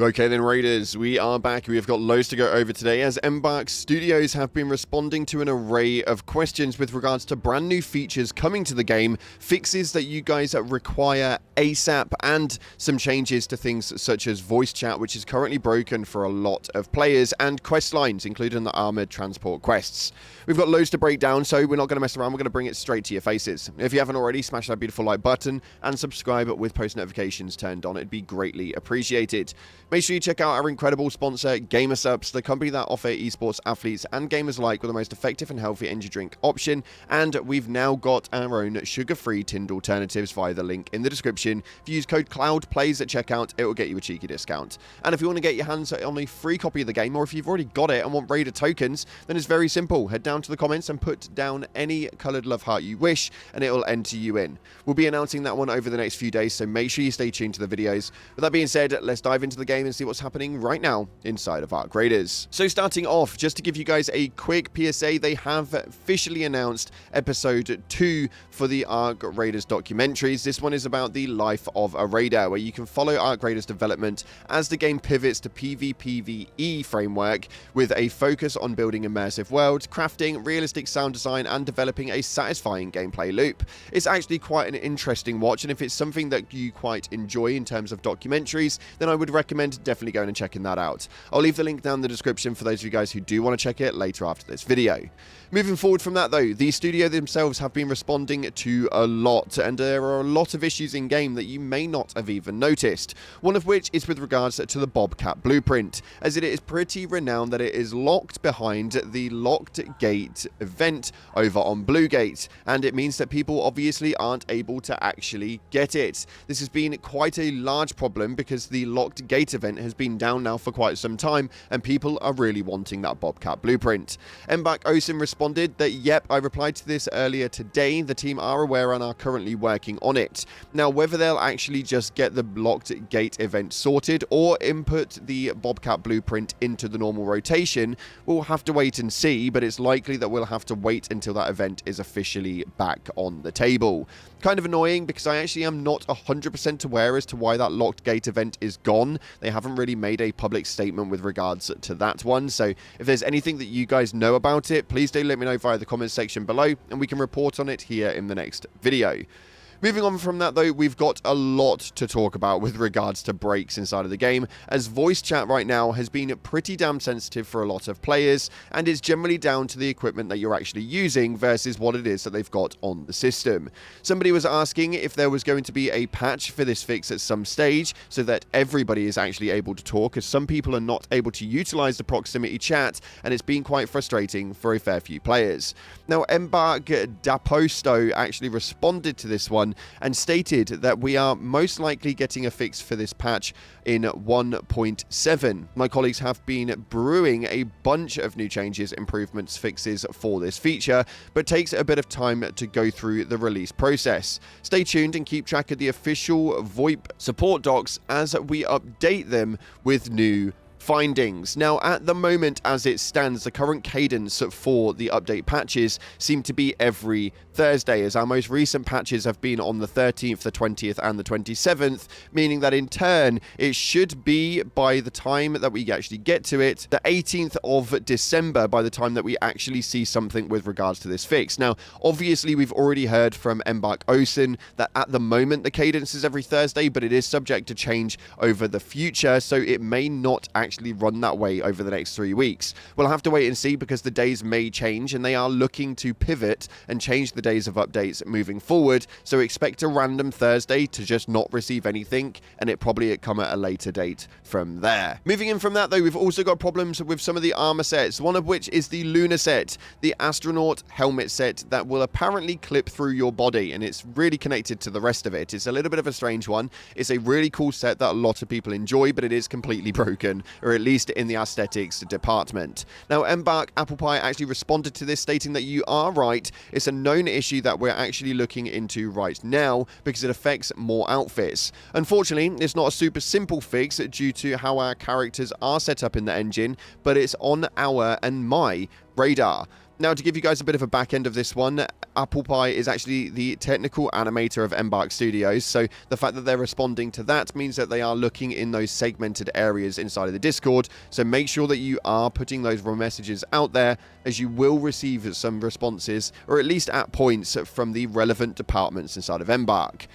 Okay then, Raiders, we are back. We have got loads to go over today as Embark Studios have been responding to an array of questions with regards to brand new features coming to the game, fixes that you guys require ASAP, and some changes to things such as voice chat, which is currently broken for a lot of players, and quest lines, including the armored transport quests. We've got loads to break down, so we're not going to mess around. We're going to bring it straight to your faces. If you haven't already, smash that beautiful like button and subscribe with post notifications turned on. It'd be greatly appreciated. Make sure you check out our incredible sponsor, GamerSupps, the company that offer esports athletes and gamers alike with the most effective and healthy energy drink option. And we've now got our own sugar-free tinned alternatives via the link in the description. If you use code CLOUDPLAYS at checkout, it will get you a cheeky discount. And if you want to get your hands on a free copy of the game, or if you've already got it and want Raider tokens, then it's very simple. Head down to the comments and put down any coloured love heart you wish, and it will enter you in. We'll be announcing that one over the next few days, so make sure you stay tuned to the videos. With that being said, let's dive into the game and see what's happening right now inside of Arc Raiders. So starting off, just to give you guys a quick PSA, they have officially announced episode 2 for the Arc Raiders documentaries. This one is about the life of a Raider, where you can follow Arc Raiders development as the game pivots to PvE framework with a focus on building immersive worlds, crafting realistic sound design, and developing a satisfying gameplay loop. It's actually quite an interesting watch, and if it's something that you quite enjoy in terms of documentaries, then I would recommend definitely going and checking that out. I'll leave the link down in the description for those of you guys who do want to check it later after this video. Moving forward from that though, the studio themselves have been responding to a lot, and there are a lot of issues in game that you may not have even noticed. One of which is with regards to the Bobcat blueprint, as it is pretty renowned that it is locked behind the locked gate event over on Blue Gate, and it means that people obviously aren't able to actually get it. This has been quite a large problem because the locked gate event has been down now for quite some time, and people are really wanting that Bobcat blueprint. Embark responded that, yep, I replied to this earlier today. The team are aware and are currently working on it. Now, whether they'll actually just get the locked gate event sorted or input the Bobcat blueprint into the normal rotation, we'll have to wait and see, but it's likely that we'll have to wait until that event is officially back on the table. Kind of annoying because I actually am not 100% aware as to why that locked gate event is gone. They haven't really made a public statement with regards to that one, so if there's anything that you guys know about it, please do let me know via the comments section below, and we can report on it here in the next video. Moving on from that though, we've got a lot to talk about with regards to breaks inside of the game, as voice chat right now has been pretty damn sensitive for a lot of players, and is generally down to the equipment that you're actually using versus what it is that they've got on the system. Somebody was asking if there was going to be a patch for this fix at some stage so that everybody is actually able to talk, as some people are not able to utilize the proximity chat, and it's been quite frustrating for a fair few players. Now, Embark Daposto actually responded to this one and stated that we are most likely getting a fix for this patch in 1.7. My colleagues have been brewing a bunch of new changes, improvements, fixes for this feature, but takes a bit of time to go through the release process. Stay tuned and keep track of the official VoIP support docs as we update them with new findings. Now, at the moment as it stands, the current cadence for the update patches seem to be every Thursday, as our most recent patches have been on the 13th, the 20th, and the 27th, meaning that in turn it should be, by the time that we actually get to it, the 18th of December by the time that we actually see something with regards to this fix. Now, obviously we've already heard from Embark Ocean that at the moment the cadence is every Thursday, but it is subject to change over the future, so it may not actually run that way over the next 3 weeks. We'll have to wait and see, because the days may change, and they are looking to pivot and change the days of updates moving forward, so expect a random Thursday to just not receive anything, and it probably come at a later date from there. Moving in from that though, we've also got problems with some of the armor sets, one of which is the Lunar set, the astronaut helmet set that will apparently clip through your body, and it's really connected to the rest of it. It's a little bit of a strange one. It's a really cool set that a lot of people enjoy, but it is completely broken, or at least in the aesthetics department. Now, Embark Apple Pie actually responded to this, stating that you are right, it's a known issue that we're actually looking into right now because it affects more outfits. Unfortunately, it's not a super simple fix due to how our characters are set up in the engine, but it's on our and my radar. Now, to give you guys a bit of a back end of this one, Apple Pie is actually the technical animator of Embark Studios, so the fact that they're responding to that means that they are looking in those segmented areas inside of the Discord, so make sure that you are putting those messages out there, as you will receive some responses, or at least at points, from the relevant departments inside of Embark.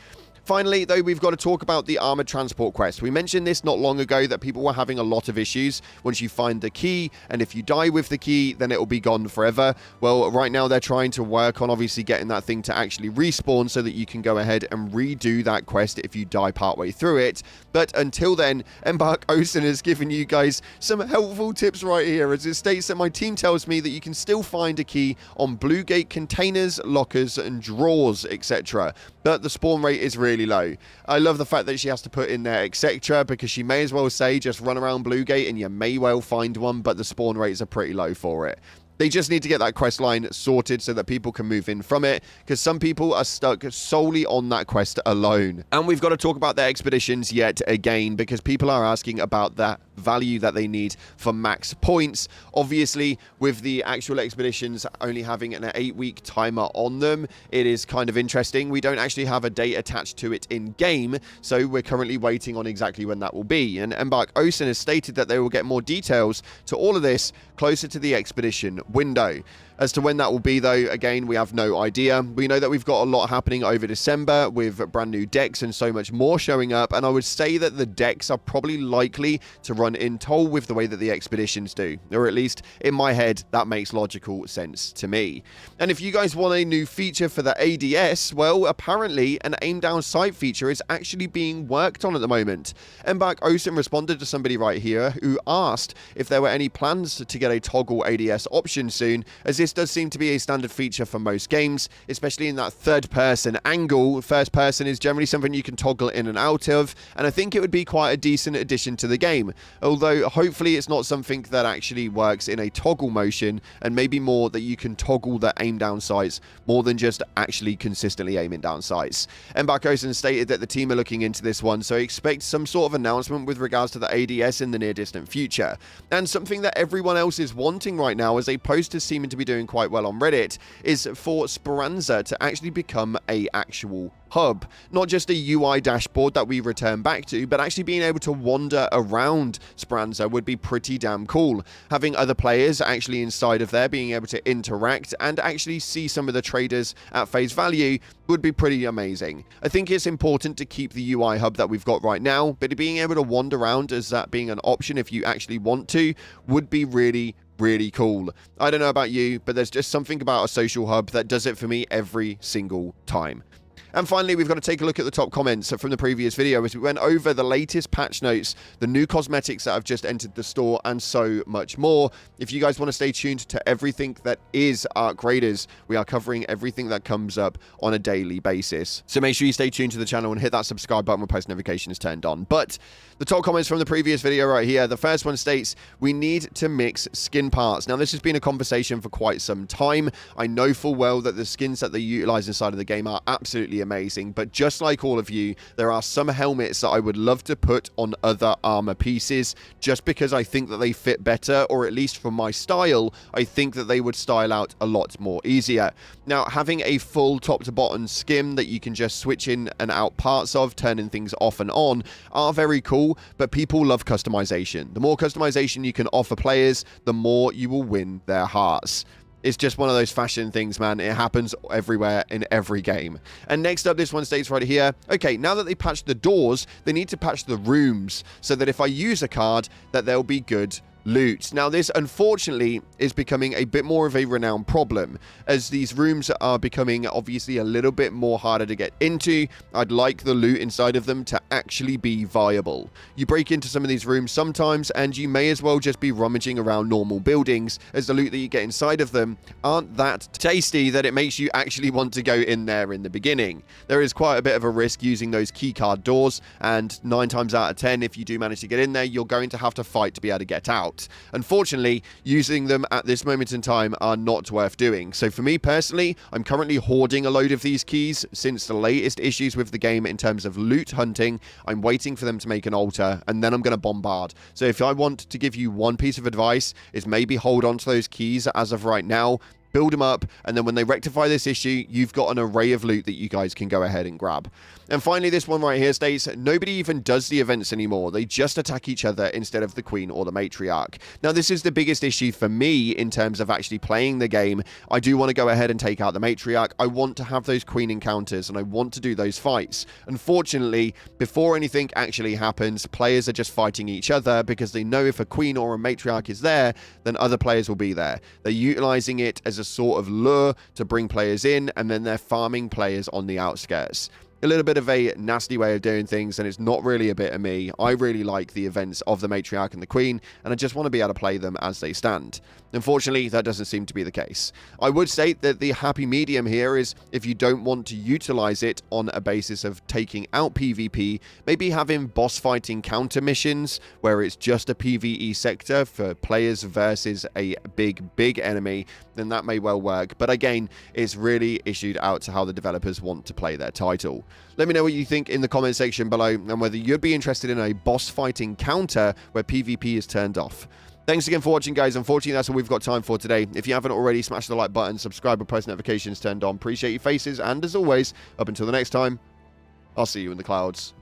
Finally, though, we've got to talk about the armored transport quest. We mentioned this not long ago, that people were having a lot of issues once you find the key, and if you die with the key, then it will be gone forever. Well, right now they're trying to work on obviously getting that thing to actually respawn so that you can go ahead and redo that quest if you die partway through it. But until then, Embark Ocean has given you guys some helpful tips right here, as it states that my team tells me that you can still find a key on Blue Gate containers, lockers, and drawers, etc. But the spawn rate is really low. I love the fact that she has to put in there etc, because she may as well say just run around Blue Gate and you may well find one, but the spawn rates are pretty low for it. They just need to get that quest line sorted so that people can move in from it, because some people are stuck solely on that quest alone. And we've got to talk about their expeditions yet again, because people are asking about that value that they need for max points. Obviously, with the actual expeditions only having an 8-week timer on them, it is kind of interesting. We don't actually have a date attached to it in game, so we're currently waiting on exactly when that will be. And Embark Ocean has stated that they will get more details to all of this closer to the expedition window. As to when that will be, though, again, we have no idea. We know that we've got a lot happening over December with brand new decks and so much more showing up, and I would say that the decks are probably likely to run in toll with the way that the expeditions do, or at least in my head that makes logical sense to me. And if you guys want a new feature for the ADS, well, apparently an aim down sight feature is actually being worked on at the moment. Embark Ocean responded to somebody right here who asked if there were any plans to get a toggle ADS option soon, as this does seem to be a standard feature for most games, especially in that third-person angle. First person is generally something you can toggle in and out of, and I think it would be quite a decent addition to the game, although hopefully it's not something that actually works in a toggle motion, and maybe more that you can toggle the aim down sights more than just actually consistently aiming down sights. Embark Ocean stated that the team are looking into this one, so expect some sort of announcement with regards to the ADS in the near distant future. And something that everyone else is wanting right now, as a post is seeming to be doing quite well on Reddit, is for Speranza to actually become a actual hub. Not just a UI dashboard that we return back to, but actually being able to wander around Speranza would be pretty damn cool. Having other players actually inside of there, being able to interact and actually see some of the traders at face value would be pretty amazing. I think it's important to keep the UI hub that we've got right now, but being able to wander around as that being an option if you actually want to would be really cool. I don't know about you, but there's just something about a social hub that does it for me every single time. And finally, we've got to take a look at the top comments from the previous video as we went over the latest patch notes, the new cosmetics that have just entered the store, and so much more. If you guys want to stay tuned to everything that is Arc Raiders, we are covering everything that comes up on a daily basis. So make sure you stay tuned to the channel and hit that subscribe button with post notifications turned on. But the top comments from the previous video right here, the first one states, we need to mix skin parts. Now, this has been a conversation for quite some time. I know full well that the skins that they utilize inside of the game are absolutely amazing, but just like all of you, there are some helmets that I would love to put on other armor pieces, just because I think that they fit better, or at least for my style, I think that they would style out a lot more easier. Now, having a full top to bottom skin that you can just switch in and out parts of, turning things off and on, are very cool, but people love customization. The more customization you can offer players, the more you will win their hearts. It's just one of those fashion things, man. It happens everywhere in every game. And next up, this one states right here, okay, now that they patched the doors, they need to patch the rooms so that if I use a card, that there'll be good loot. Now, this unfortunately is becoming a bit more of a renowned problem, as these rooms are becoming obviously a little bit more harder to get into. I'd like the loot inside of them to actually be viable. You break into some of these rooms sometimes, and you may as well just be rummaging around normal buildings, as the loot that you get inside of them aren't that tasty that it makes you actually want to go in there in the beginning. There is quite a bit of a risk using those keycard doors, and 9 times out of 10, if you do manage to get in there, you're going to have to fight to be able to get out. Unfortunately, using them at this moment in time are not worth doing. So for me personally, I'm currently hoarding a load of these keys since the latest issues with the game in terms of loot hunting. I'm waiting for them to make an altar, and then I'm going to bombard. So if I want to give you one piece of advice, is maybe hold on to those keys as of right now. build them up, and then when they rectify this issue, you've got an array of loot that you guys can go ahead and grab. And finally, this one right here states, nobody even does the events anymore. They just attack each other instead of the queen or the matriarch. Now, this is the biggest issue for me in terms of actually playing the game. I do want to go ahead and take out the matriarch. I want to have those queen encounters, and I want to do those fights. Unfortunately, before anything actually happens, players are just fighting each other because they know if a queen or a matriarch is there, then other players will be there. They're utilizing it as a sort of lure to bring players in, and then they're farming players on the outskirts. A little bit of a nasty way of doing things, and it's not really a bit of me. I really like the events of the matriarch and the queen, and I just want to be able to play them as they stand. Unfortunately, that doesn't seem to be the case. I would state that the happy medium here is if you don't want to utilize it on a basis of taking out PvP, maybe having boss fighting counter missions where it's just a PvE sector for players versus a big enemy, then that may well work. But again, it's really issued out to how the developers want to play their title. Let me know what you think in the comment section below, and whether you'd be interested in a boss fighting counter where PvP is turned off. Thanks again for watching, guys. Unfortunately, that's all we've got time for today. If you haven't already, smash the like button, subscribe, and post notifications turned on. Appreciate your faces, and as always, up until the next time, I'll see you in the clouds.